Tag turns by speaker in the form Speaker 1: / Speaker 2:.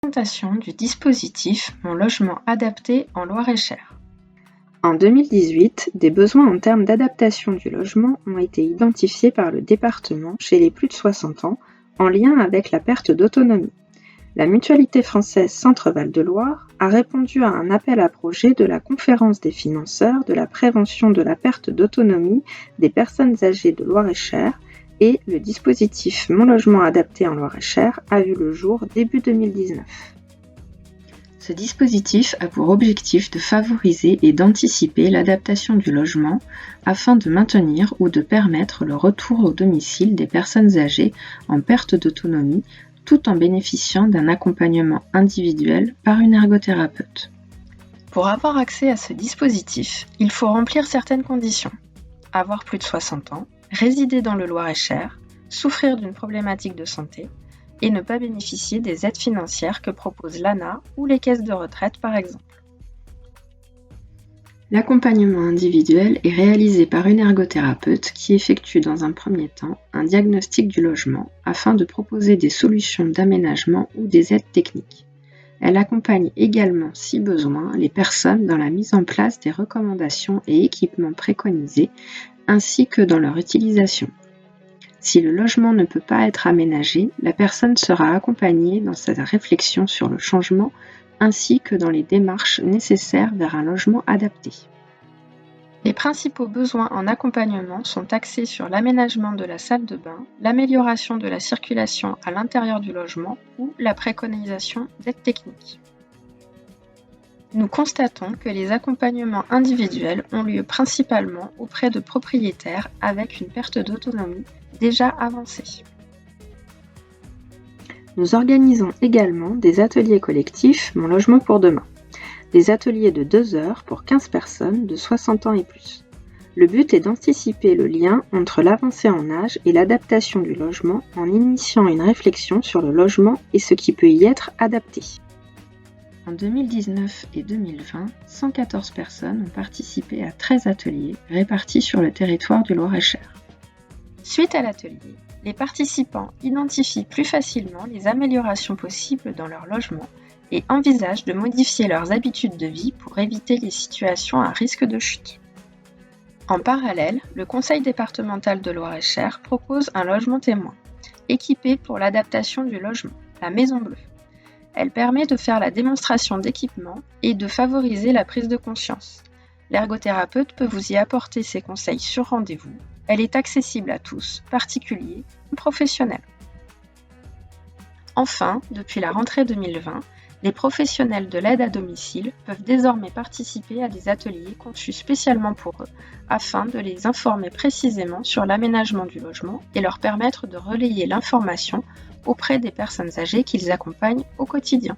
Speaker 1: Présentation du dispositif Mon logement adapté en Loir-et-Cher. En 2018, des besoins en termes d'adaptation du logement ont été identifiés par le département chez les plus de 60 ans en lien avec la perte d'autonomie. La Mutualité française Centre-Val de Loire a répondu à un appel à projets de la Conférence des financeurs de la prévention de la perte d'autonomie des personnes âgées de Loir-et-Cher et le dispositif Mon logement adapté en Loir-et-Cher a vu le jour début 2019. Ce dispositif a pour objectif de favoriser et d'anticiper l'adaptation du logement afin de maintenir ou de permettre le retour au domicile des personnes âgées en perte d'autonomie tout en bénéficiant d'un accompagnement individuel par une ergothérapeute. Pour avoir accès à ce dispositif, il faut remplir certaines conditions. Avoir plus de 60 ans, résider dans le Loir-et-Cher, souffrir d'une problématique de santé et ne pas bénéficier des aides financières que propose l'ANA ou les caisses de retraite par exemple. L'accompagnement individuel est réalisé par une ergothérapeute qui effectue dans un premier temps un diagnostic du logement afin de proposer des solutions d'aménagement ou des aides techniques. Elle accompagne également, si besoin, les personnes dans la mise en place des recommandations et équipements préconisés ainsi que dans leur utilisation. Si le logement ne peut pas être aménagé, la personne sera accompagnée dans sa réflexion sur le changement ainsi que dans les démarches nécessaires vers un logement adapté. Les principaux besoins en accompagnement sont axés sur l'aménagement de la salle de bain, l'amélioration de la circulation à l'intérieur du logement ou la préconisation d'aides techniques. Nous constatons que les accompagnements individuels ont lieu principalement auprès de propriétaires avec une perte d'autonomie déjà avancée. Nous organisons également des ateliers collectifs Mon logement pour demain, des ateliers de 2 heures pour 15 personnes de 60 ans et plus. Le but est d'anticiper le lien entre l'avancée en âge et l'adaptation du logement en initiant une réflexion sur le logement et ce qui peut y être adapté. En 2019 et 2020, 114 personnes ont participé à 13 ateliers répartis sur le territoire du Loir-et-Cher. Suite à l'atelier, les participants identifient plus facilement les améliorations possibles dans leur logement et envisagent de modifier leurs habitudes de vie pour éviter les situations à risque de chute. En parallèle, le Conseil départemental de Loir-et-Cher propose un logement témoin, équipé pour l'adaptation du logement, la Maison Bleue. Elle permet de faire la démonstration d'équipements et de favoriser la prise de conscience. L'ergothérapeute peut vous y apporter ses conseils sur rendez-vous. Elle est accessible à tous, particuliers ou professionnels. Enfin, depuis la rentrée 2020, les professionnels de l'aide à domicile peuvent désormais participer à des ateliers conçus spécialement pour eux, afin de les informer précisément sur l'aménagement du logement et leur permettre de relayer l'information auprès des personnes âgées qu'ils accompagnent au quotidien.